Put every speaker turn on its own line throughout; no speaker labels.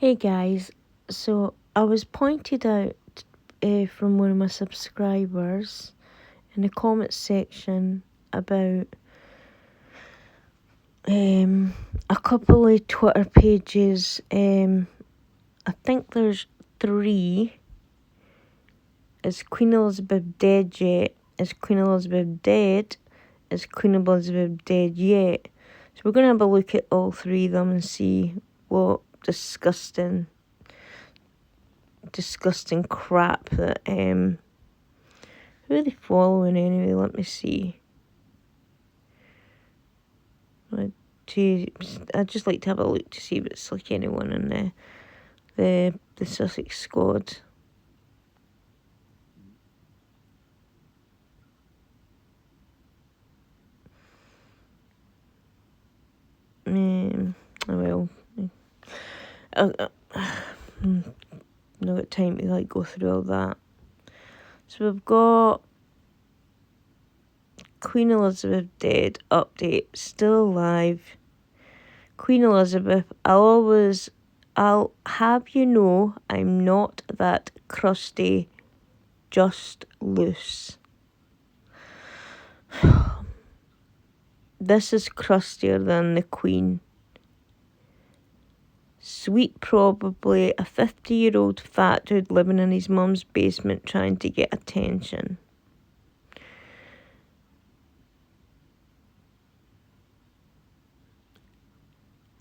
Hey guys, so I was pointed out from one of my subscribers in the comment section about a couple of Twitter pages. I think there's 3. Is Queen Elizabeth dead yet? Is Queen Elizabeth dead? Is Queen Elizabeth dead yet? So we're going to have a look at all 3 of them and see what disgusting crap that who are they following anyway? Let me see. I'd just like to have a look to see if it's like anyone in the Sussex squad. Well, not got time to go through all that. So we've got Queen Elizabeth dead update, still alive. Queen Elizabeth, I'll have you know I'm not that crusty, just loose. This is crustier than the Queen. Sweet probably a 50-year-old fat dude living in his mum's basement trying to get attention.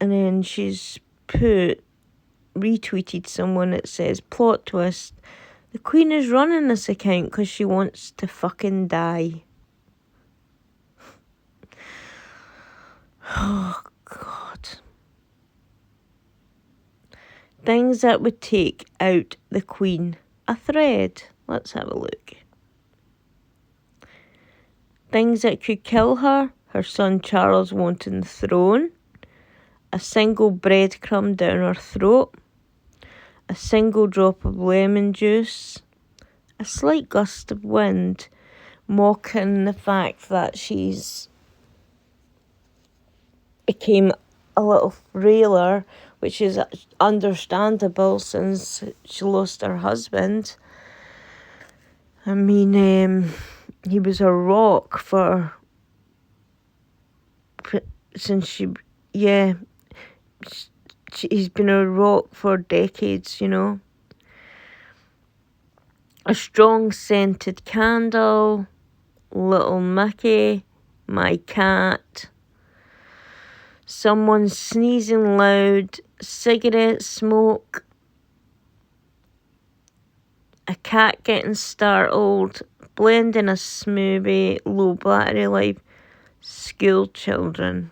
And then she's retweeted someone that says, plot twist, the Queen is running this account because she wants to fucking die. Oh, God. Things that would take out the Queen. A thread. Let's have a look. Things that could kill her. Her son Charles wanting the throne. A single breadcrumb down her throat. A single drop of lemon juice. A slight gust of wind, mocking the fact that she's became a little frailer, which is understandable since she lost her husband. I mean, he was a rock he's been a rock for decades, you know. A strong scented candle, little Mickey, my cat, someone sneezing loud, cigarette smoke, a cat getting startled, blending a smoothie, low battery life, school children.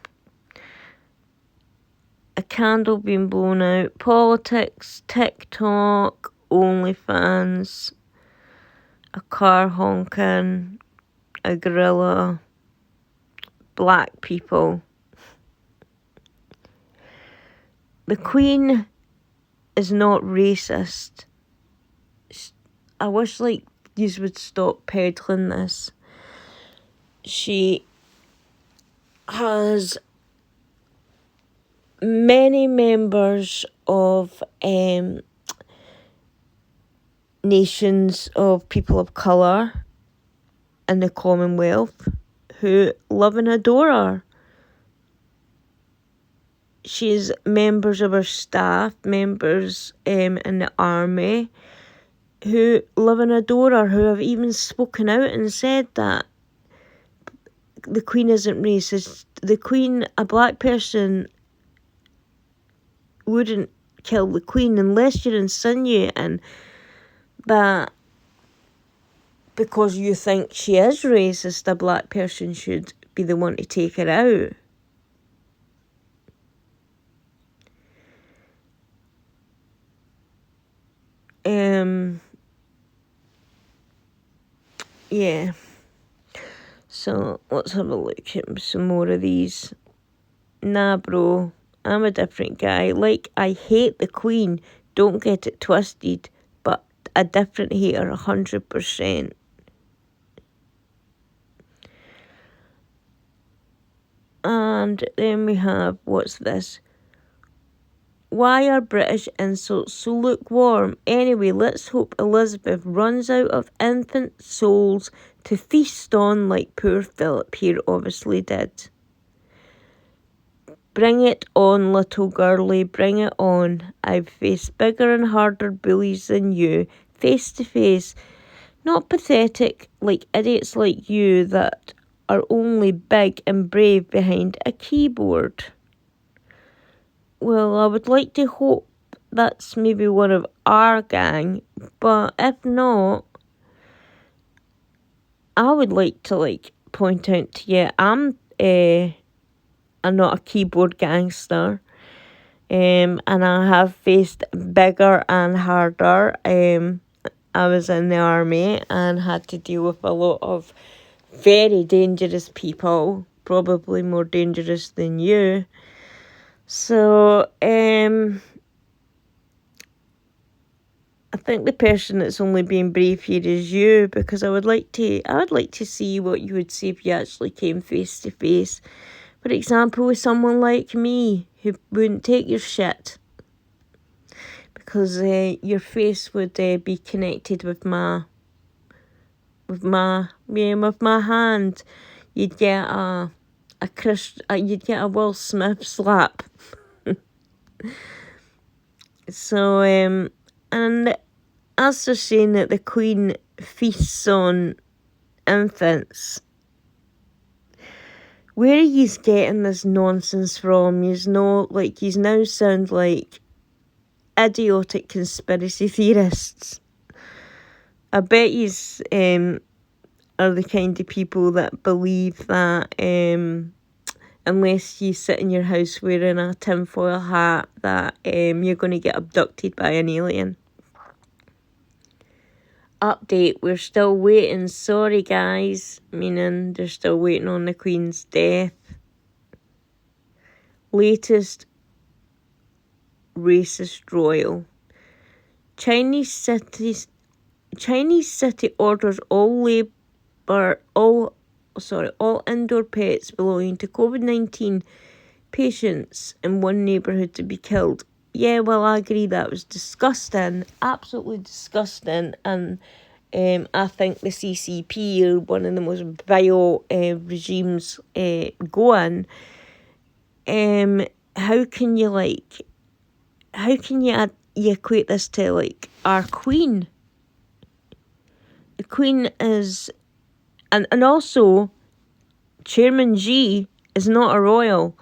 A candle being blown out, politics, TikTok, OnlyFans, a car honking, a gorilla, black people. The Queen is not racist. I wish you would stop peddling this. She has many members of nations of people of colour in the Commonwealth who love and adore her. She's members of her staff, members in the army who love and adore her, who have even spoken out and said that the Queen isn't racist. The Queen, a black person wouldn't kill the Queen unless you're insinuating that because you think she is racist, a black person should be the one to take her out. Yeah. So let's have a look at some more of these. Nah, bro, I'm a different guy. I hate the Queen, don't get it twisted, but a different hater, 100%. And then we have, what's this? Why are British insults so lukewarm? Anyway, let's hope Elizabeth runs out of infant souls to feast on like poor Philip here obviously did. Bring it on, little girlie, bring it on. I've faced bigger and harder bullies than you, face to face. Not pathetic like idiots like you that are only big and brave behind a keyboard. Well, I would like to hope that's maybe one of our gang, but if not, I would like to point out to you, I'm not a keyboard gangster. And I have faced bigger and harder. I was in the army and had to deal with a lot of very dangerous people, probably more dangerous than you. So, I think the person that's only being brave here is you, because I would like to see what you would say if you actually came face to face. For example, with someone like me who wouldn't take your shit, because your face would be connected with my hand. You'd get you'd get a Will Smith slap. So and as they're saying that the Queen feasts on infants, where are you getting this nonsense from? Yous now sound like idiotic conspiracy theorists. I bet yous are the kind of people that believe that unless you sit in your house wearing a tinfoil hat, that you're going to get abducted by an alien. Update, we're still waiting. Sorry guys, meaning they're still waiting on the Queen's death. Latest racist royal. Chinese city orders all indoor pets belonging to COVID-19 patients in one neighbourhood to be killed. Yeah, well, I agree that was disgusting, absolutely disgusting, and I think the CCP are one of the most vile regimes going. How can you equate this to our Queen? The Queen is, and also Chairman G is not a royal.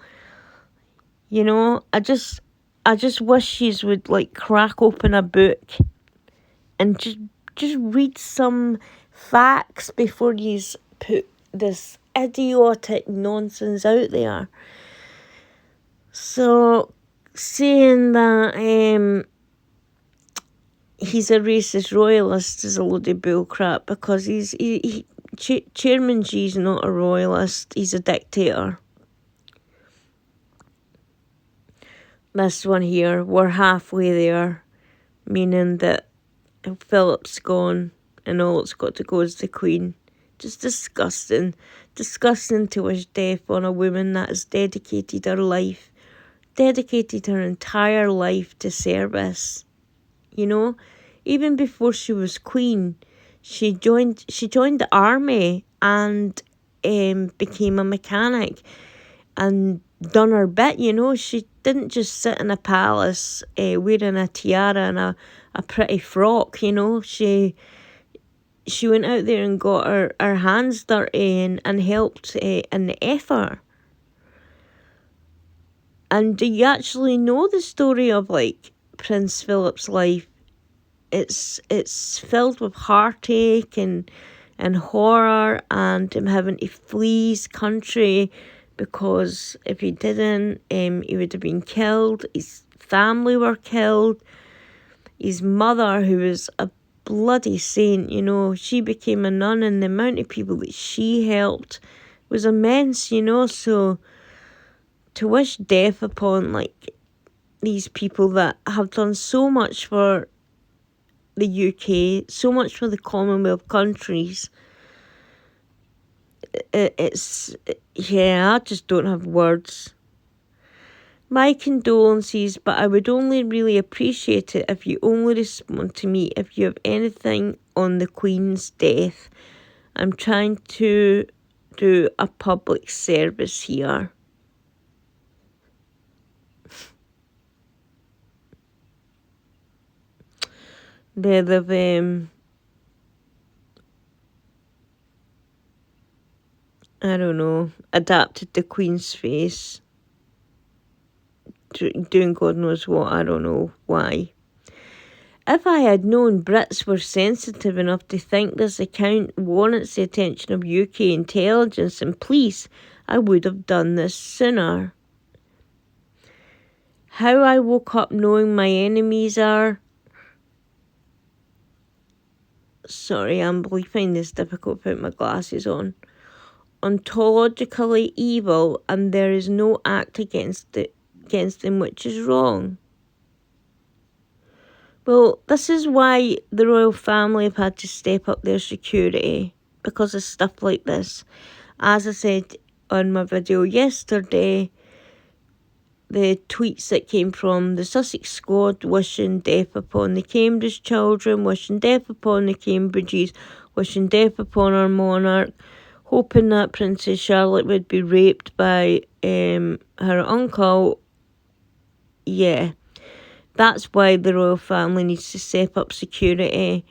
You know, I just wish yous would crack open a book and just read some facts before yous put this idiotic nonsense out there. So saying that he's a racist royalist is a load of bullcrap, because Chairman G's not a royalist, he's a dictator. This one here, we're halfway there, meaning that Philip's gone and all it's got to go is the Queen. Just disgusting. Disgusting to wish death on a woman that has dedicated her entire life to service. You know, even before she was Queen, she joined the army and became a mechanic and done her bit. You know, she didn't just sit in a palace wearing a tiara and a pretty frock. You know, she went out there and got her hands dirty and helped in the effort. And do you actually know the story of Prince Philip's life? It's filled with heartache and horror, and him having to flee his country because if he didn't, he would have been killed. His family were killed. His mother, who was a bloody saint, you know, she became a nun, and the amount of people that she helped was immense, you know. So to wish death upon these people that have done so much for the UK, so much for the Commonwealth countries, I just don't have words. My condolences, but I would only really appreciate it if you only respond to me if you have anything on the Queen's death. I'm trying to do a public service here. They've I don't know, adapted the Queen's face. Doing God knows what, I don't know why. If I had known Brits were sensitive enough to think this account warrants the attention of UK intelligence and police, I would have done this sooner. How I woke up knowing my enemies are... Sorry, I'm finding this difficult to put my glasses on. Ontologically evil, and there is no act against them which is wrong. Well, this is why the royal family have had to step up their security, because of stuff like this. As I said on my video yesterday, the tweets that came from the Sussex squad wishing death upon the Cambridge children, wishing death upon the Cambridges, wishing death upon our monarch, hoping that Princess Charlotte would be raped by her uncle. Yeah, that's why the royal family needs to step up security.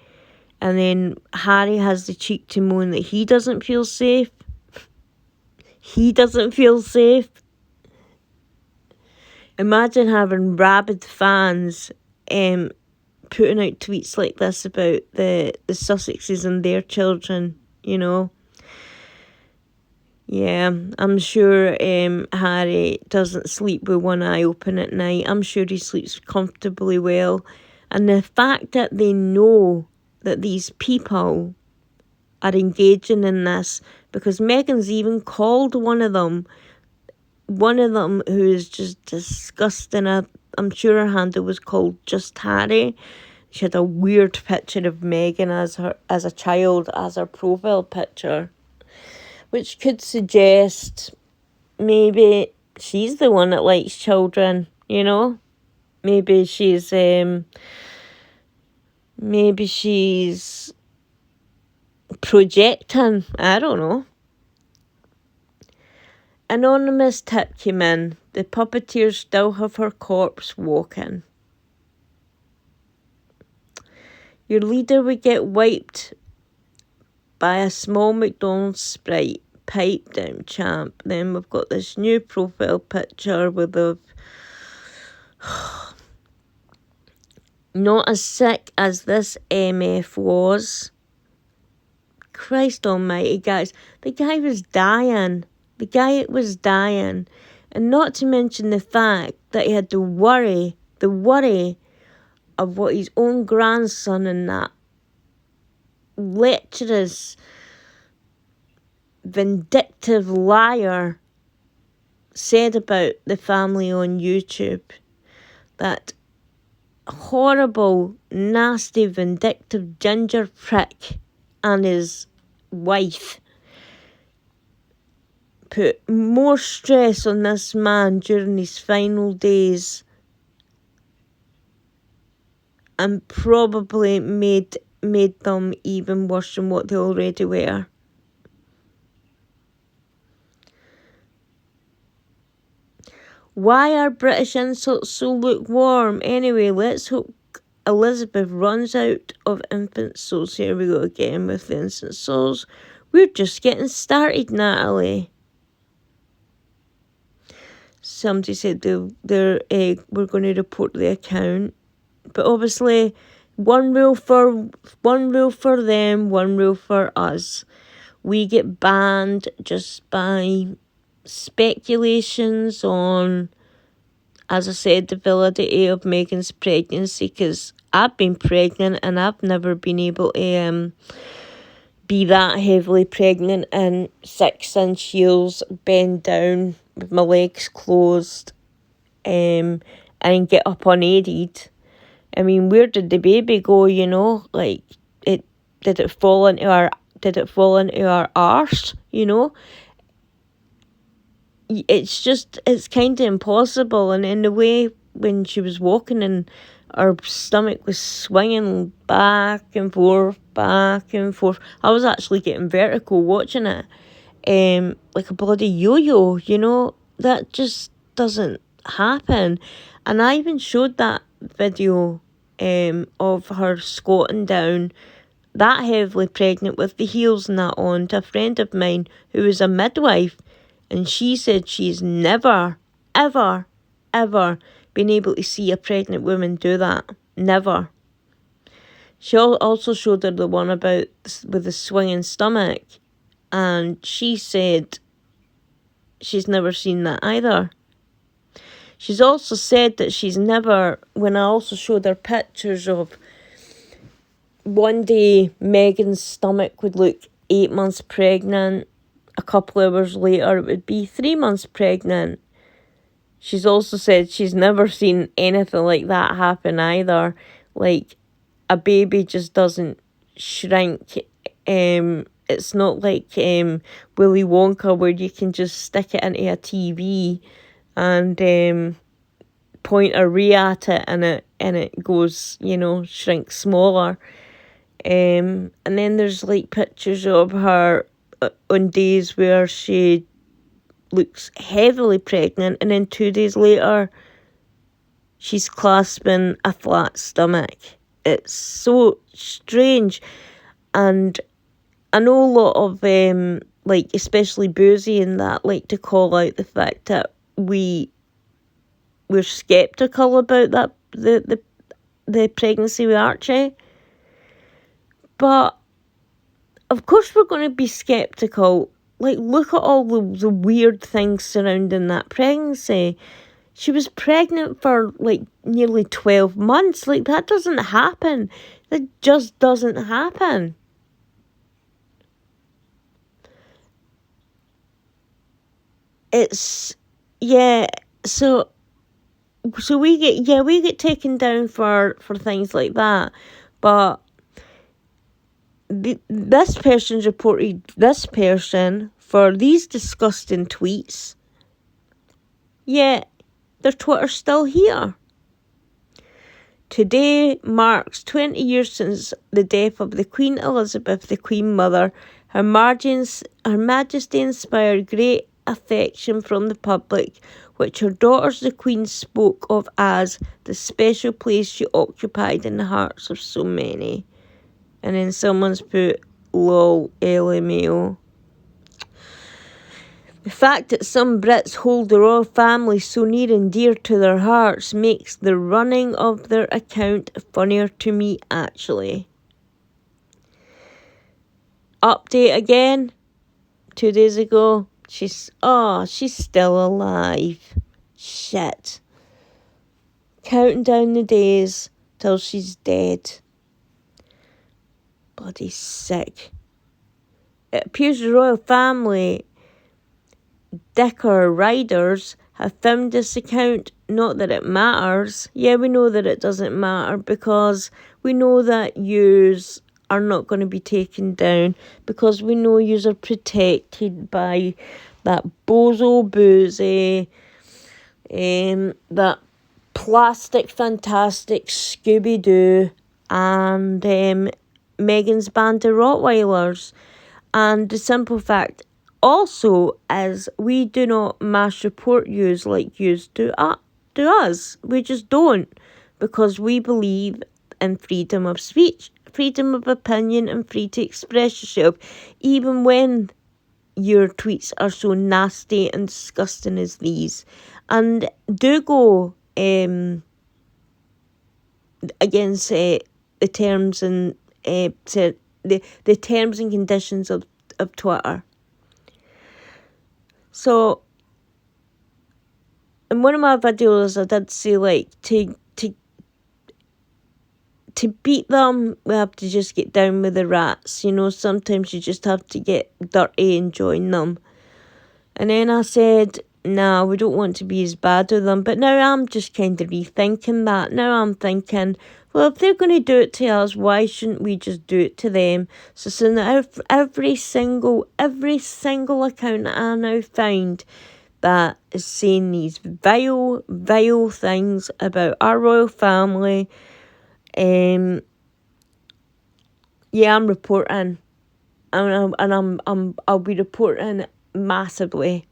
And then Harry has the cheek to moan that he doesn't feel safe. He doesn't feel safe. Imagine having rabid fans putting out tweets like this about the Sussexes and their children, you know. Yeah, I'm sure Harry doesn't sleep with one eye open at night. I'm sure he sleeps comfortably well. And the fact that they know that these people are engaging in this, because Meghan's even called one of them who is just disgusting. I'm sure her handle was called Just Harry. She had a weird picture of Meghan as a child as her profile picture, which could suggest maybe she's the one that likes children, you know? Maybe she's projecting. I don't know. Anonymous tip came in. The puppeteers still have her corpse walking. Your leader would get wiped by a small McDonald's Sprite. Pipe down, champ. Then we've got this new profile picture with the... Not as sick as this MF was. Christ almighty, guys. The guy was dying. And not to mention the fact that he had the worry of what his own grandson and that lecherous, vindictive liar said about the family on YouTube. That horrible, nasty, vindictive ginger prick and his wife put more stress on this man during his final days and probably made them even worse than what they already were. Why are British insults so lukewarm? Anyway, let's hope Elizabeth runs out of infant souls. Here we go again with the infant souls. We're just getting started, Natalie. Somebody said we're going to report the account. But obviously, one rule for them, one rule for us. We get banned just by speculations on, as I said, the validity of Meghan's pregnancy, because I've been pregnant and I've never been able to be that heavily pregnant in 6-inch heels, bend down with my legs closed, and get up unaided. I mean, where did the baby go, you know? Like, did it fall into our arse, you know? it's kind of impossible. And in the way when she was walking and her stomach was swinging back and forth, back and forth. I was actually getting vertigo watching it. Like a bloody yo-yo, that just doesn't happen. And I even showed that video of her squatting down that heavily pregnant with the heels and that on to a friend of mine who was a midwife, and she said she's never, ever, ever been able to see a pregnant woman do that. Never. She also showed her the one about with the swinging stomach, and she said she's never seen that either. She's also said that she's never, when I also showed her pictures of one day Megan's stomach would look 8 months pregnant, a couple hours later it would be 3 months pregnant. She's also said she's never seen anything like that happen either. Like, a baby just doesn't shrink. It's not like Willy Wonka where you can just stick it into a TV and point a ray at it and it goes, shrinks smaller. And then there's like pictures of her on days where she looks heavily pregnant, and then 2 days later she's clasping a flat stomach. It's so strange. And I know a lot of like especially Boozy and that like to call out the fact that we're skeptical about that the pregnancy with Archie. But of course we're going to be skeptical. Like, look at all the weird things surrounding that pregnancy. She was pregnant for like nearly 12 months. Like, that doesn't happen. That just doesn't happen. It's, yeah, so we get taken down for things like that. But this person's reported this person for these disgusting tweets, yet their Twitter's still here. Today marks 20 years since the death of the Queen Elizabeth, the Queen Mother. Her Majesty inspired great affection from the public, which her daughters the Queen spoke of as the special place she occupied in the hearts of so many. And then someone's put, lol, LMAO. The fact that some Brits hold the royal family so near and dear to their hearts makes the running of their account funnier to me, actually. Update again. 2 days ago. She's still alive. Shit. Counting down the days till she's dead. Bloody sick. It appears the royal family, Dicker Riders, have filmed this account. Not that it matters. Yeah, we know that it doesn't matter because we know that yous are not going to be taken down because we know yous are protected by that bozo Boozy, that plastic fantastic Scooby-Doo, and Megan's band of Rottweilers. And the simple fact also is we do not mass report yous like yous do us. We just don't, because we believe in freedom of speech, freedom of opinion, and free to express yourself, even when your tweets are so nasty and disgusting as these. And do go against the terms and the terms and conditions of Twitter. So in one of my videos I did say like to beat them we have to just get down with the rats. Sometimes you just have to get dirty and join them. And then I said, nah, we don't want to be as bad as them. But now I'm just kind of rethinking that. Now I'm thinking, well, if they're going to do it to us, why shouldn't we just do it to them? So now every single account that I now find that is saying these vile, vile things about our royal family. Yeah, I'm reporting, I'll be reporting massively.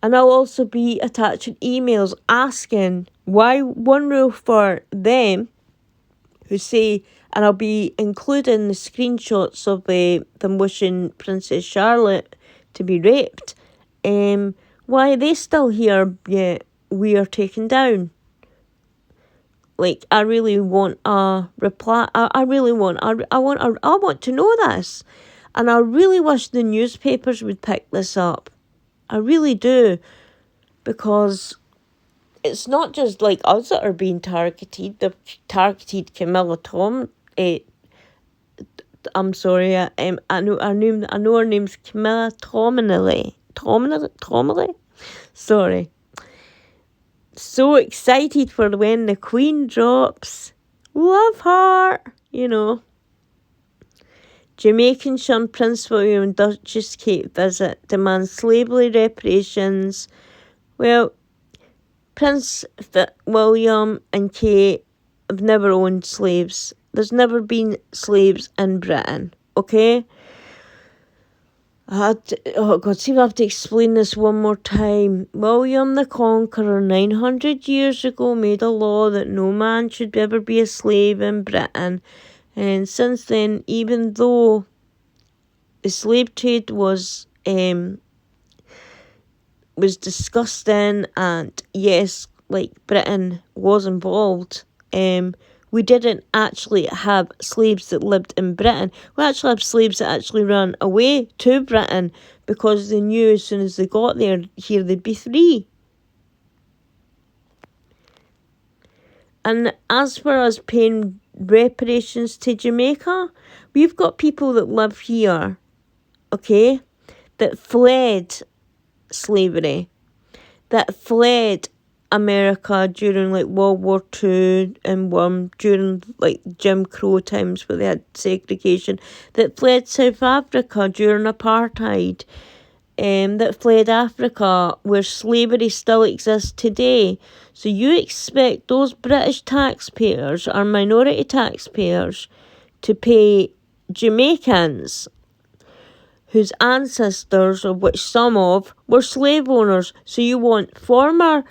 And I'll also be attaching emails asking why one rule for them who say, and I'll be including the screenshots of them wishing Princess Charlotte to be raped. Why are they still here yet we are taken down? Like, I really want a reply. I want to know this. And I really wish the newspapers would pick this up. I really do. Because it's not just like us that are being targeted. They've targeted Camilla Tom. I'm sorry. I know her name's Camilla Tominelli. Tominelli? Sorry. So excited for when the Queen drops. Love her. You know. Jamaican son Prince William and Duchess Kate visit, demand slavery reparations. Well, Prince William and Kate have never owned slaves. There's never been slaves in Britain, okay? See, I have to explain this one more time. William the Conqueror 900 years ago made a law that no man should ever be a slave in Britain. And since then, even though the slave trade was disgusting, and yes, like Britain was involved, we didn't actually have slaves that lived in Britain. We actually have slaves that actually ran away to Britain because they knew as soon as they got here they'd be free. And as for us paying reparations to Jamaica, we've got people that live here, okay, that fled slavery, that fled America during like World War II and during like Jim Crow times where they had segregation, that fled South Africa during apartheid, that fled Africa where slavery still exists today. So you expect those British taxpayers or minority taxpayers to pay Jamaicans whose ancestors, of which some of, were slave owners. So you want former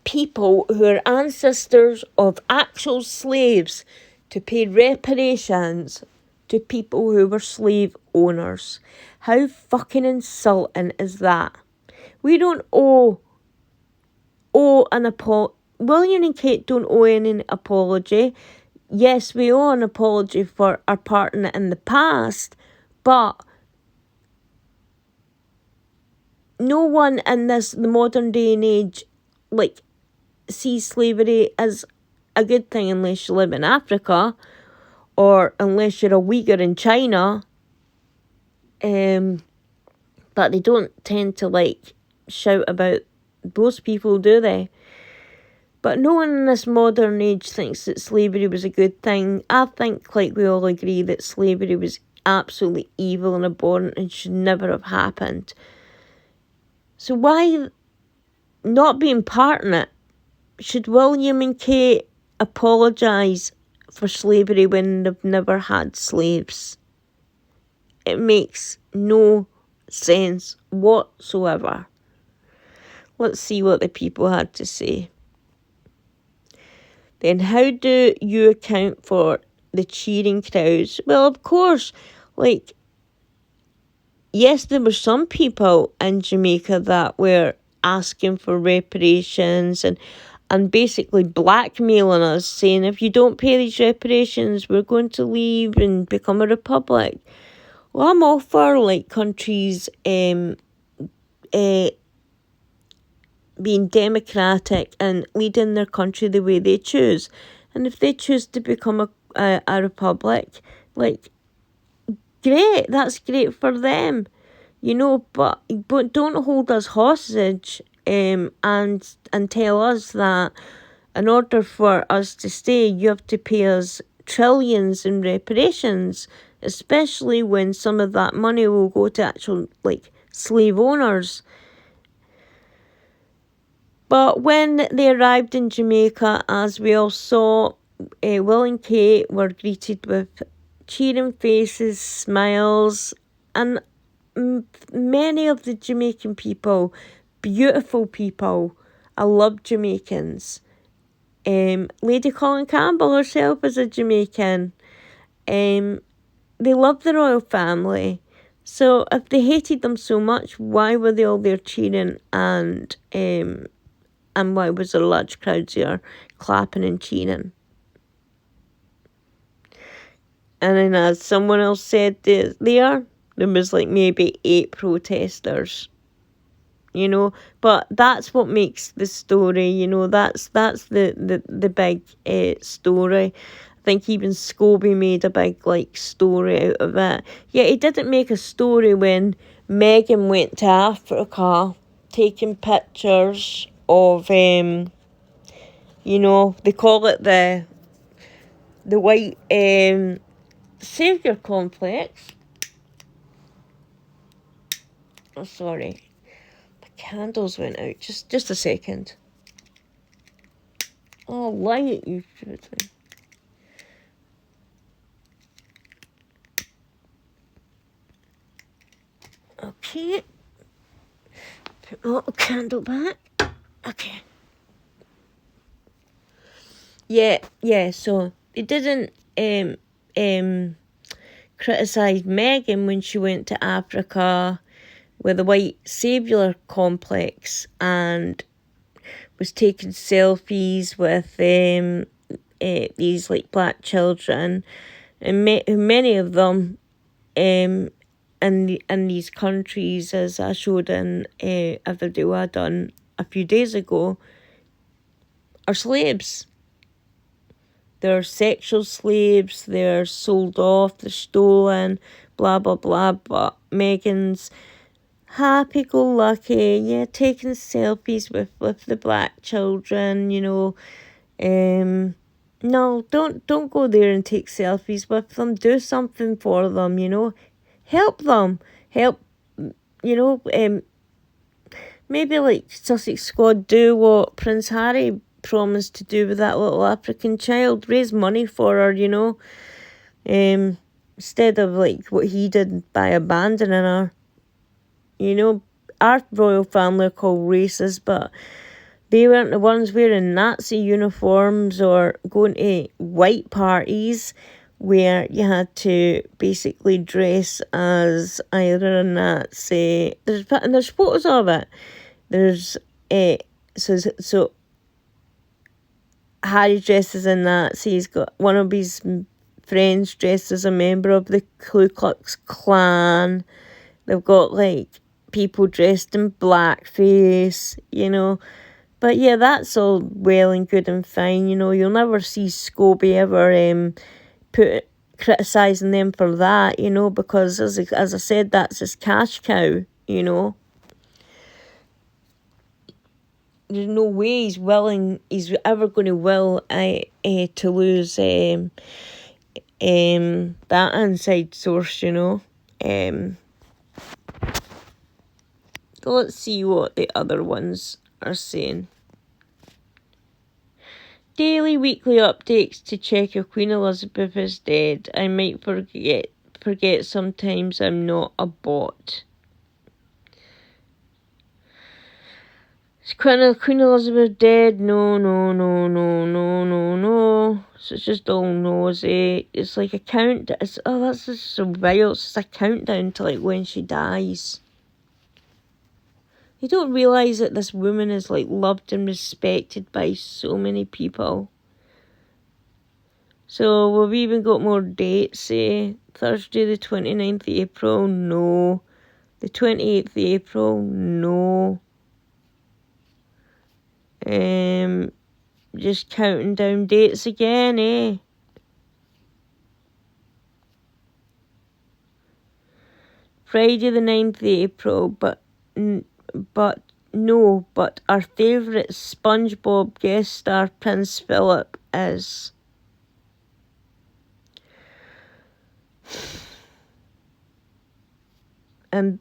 people who are ancestors of actual slaves to pay reparations to people who were slave owners. How fucking insulting is that? We don't owe an apology. William and Kate don't owe any apology. Yes, we owe an apology for our part in it in the past, but no one in the modern day and age, like, sees slavery as a good thing unless you live in Africa or unless you're a Uyghur in China. But they don't tend to, like, shout about those people, do they? But no one in this modern age thinks that slavery was a good thing. I think, like, we all agree that slavery was absolutely evil and abhorrent and should never have happened. So why not being part in it? Should William and Kate apologise for slavery when they've never had slaves? It makes no sense whatsoever. Let's see what the people had to say. Then how do you account for the cheering crowds? Well, of course, like, yes, there were some people in Jamaica that were asking for reparations and basically blackmailing us, saying if you don't pay these reparations, we're going to leave and become a republic. Well, I'm all for, like, countries being democratic and leading their country the way they choose. And if they choose to become a republic, like, great, that's great for them, you know, but don't hold us hostage and tell us that in order for us to stay, you have to pay us trillions in reparations. especially when some of that money will go to actual, like, slave owners. But when they arrived in Jamaica, as we all saw, Will and Kate were greeted with cheering faces, smiles, and many of the Jamaican people, beautiful people. I love Jamaicans. Lady Colin Campbell herself is a Jamaican. They love the royal family. So if they hated them so much, why were they all there cheering, and why was there large crowds there clapping and cheering? And then, as someone else said there was like maybe 8 protesters. But that's what makes the story, that's the big story. I think even Scobie made a big, like, story out of it. Yeah, he didn't make a story when Meghan went to Africa taking pictures of, they call it the white saviour complex. Oh, sorry. Candles went out. Just a second. Oh, light, you should. Okay. Put my little candle back. Okay. Yeah, so they didn't criticise Meghan when she went to Africa with the white saviour complex and was taking selfies with these, like, black children, and many of them in these countries, as I showed in a video I done a few days ago, are slaves. They're sexual slaves, they're sold off, they're stolen, blah, blah, blah. But Meghan's happy-go-lucky, taking selfies with the black children, No, don't go there and take selfies with them. Do something for them, Help them. Help, maybe, like, Sussex Squad, do what Prince Harry promised to do with that little African child. Raise money for her, instead of, like, what he did by abandoning her. Our royal family are called racist, but they weren't the ones wearing Nazi uniforms or going to white parties where you had to basically dress as either a Nazi. There's photos of it. There's so Harry dressed as a Nazi. He's got one of his friends dressed as a member of the Ku Klux Klan. They've got, like, people dressed in blackface, But yeah, that's all well and good and fine, You'll never see Scobie ever criticising them for that, because as I said, that's his cash cow, There's no way he's ever going to will to lose that inside source, So let's see what the other ones are saying. Daily weekly updates to check if Queen Elizabeth is dead. I might forget sometimes. I'm not a bot. Is Queen Elizabeth dead? No. So it's just all nosy. It's like a count. That's just so wild. It's a countdown to, like, when she dies. You don't realise that this woman is, like, loved and respected by so many people. So we've even got more dates. Thursday the 29th of April, no. The 28th of April, no. Just counting down dates again, Friday the 9th of April, but our favourite SpongeBob guest star, Prince Philip, is. and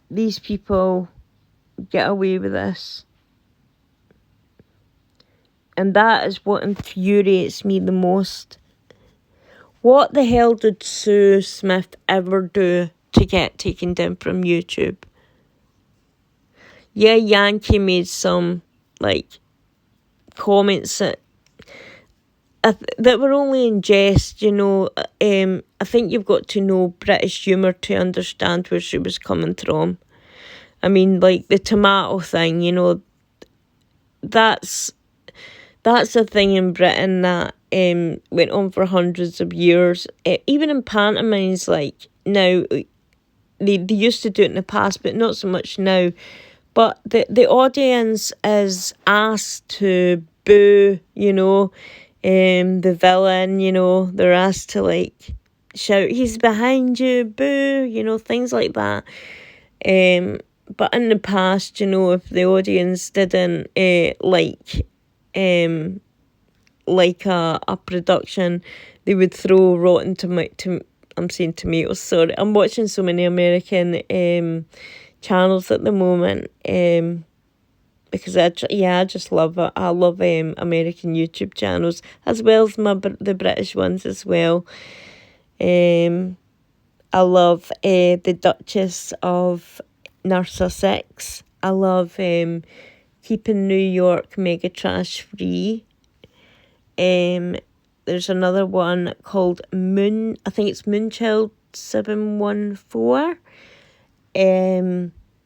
these people get away with this. And that is what infuriates me the most. What the hell did Sue Smith ever do to get taken down from YouTube? Yeah, Yankee made some, comments that were only in jest, I think you've got to know British humour to understand where she was coming from. I mean, the tomato thing, that's a thing in Britain that went on for hundreds of years. Even in pantomimes, now, they used to do it in the past, but not so much now. But the audience is asked to boo, the villain, they're asked to shout, "He's behind you, boo," things like that. But in the past, if the audience didn't like a production, they would throw rotten I'm saying tomatoes, sorry. I'm watching so many American channels at the moment, because I just love it. I love American YouTube channels as well as the British ones as well. I love the Duchess of Narcissus. I love Keeping New York Mega Trash Free. There's another one called I think it's Moonchild 714.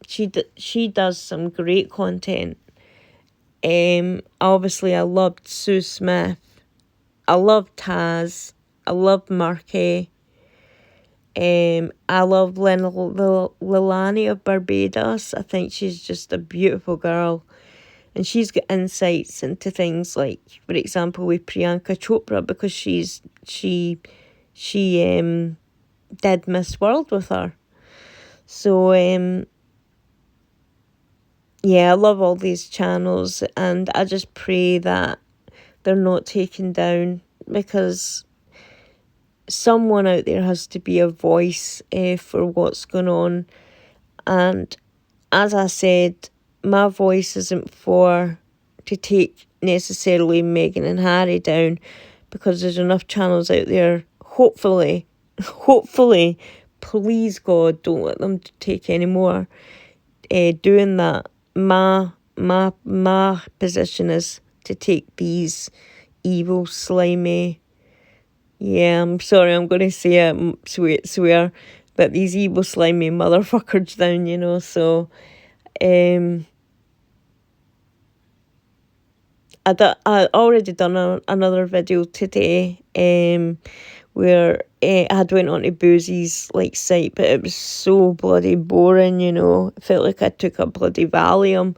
She does some great content. Obviously I loved Sue Smith. I love Taz. I love Murky. I love Lilani of Barbados. I think she's just a beautiful girl. And she's got insights into things like, for example, with Priyanka Chopra, because she did Miss World with her. So, I love all these channels, and I just pray that they're not taken down, because someone out there has to be a voice for what's going on. And as I said, my voice isn't to take necessarily Meghan and Harry down, because there's enough channels out there, hopefully, please God, don't let them take any more doing that. My position is to take these evil, slimy, I'm sorry, I'm going to say it, swear, but these evil, slimy motherfuckers down, so, I already done another video today, where I had went on to Boozy's site, but it was so bloody boring, It felt like I took a bloody Valium.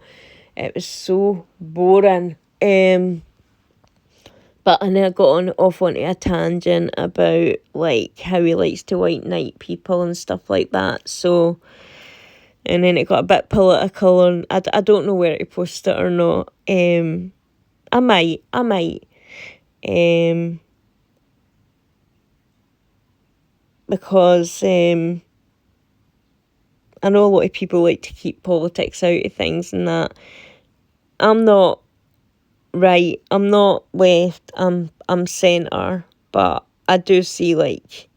It was so boring. But I then got off onto a tangent about how he likes to white knight people and stuff like that. So, and then it got a bit political, and I don't know where to post it or not. I might. Because I know a lot of people like to keep politics out of things and that. I'm not right, I'm not left, I'm centre, but I do see it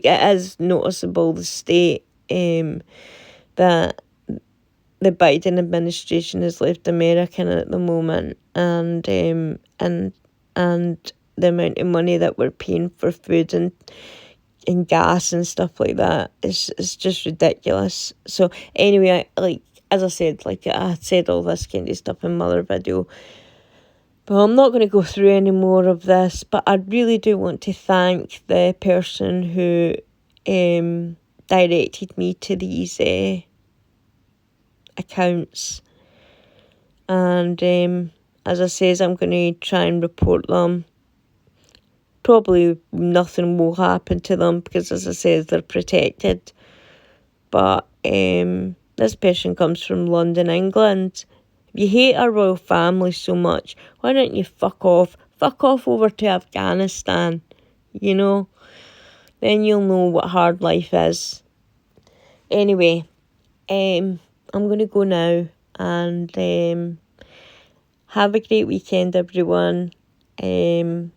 is noticeable the state that the Biden administration has left America in at the moment, and the amount of money that we're paying for food and gas and stuff like that is just ridiculous. So anyway, as I said, I said all this kind of stuff in my other video, but I'm not going to go through any more of this. But I really do want to thank the person who directed me to these accounts, and as I says, I'm going to try and report them. Probably nothing will happen to them because, as I said, they're protected. But this person comes from London, England. If you hate our royal family so much, why don't you fuck off? Fuck off over to Afghanistan, Then you'll know what hard life is. Anyway, I'm going to go now, and have a great weekend, everyone. Have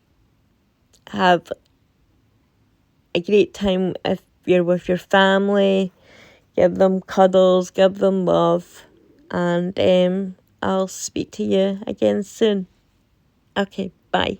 a great time if you're with your family. Give them cuddles, give them love, and I'll speak to you again soon. Okay, bye.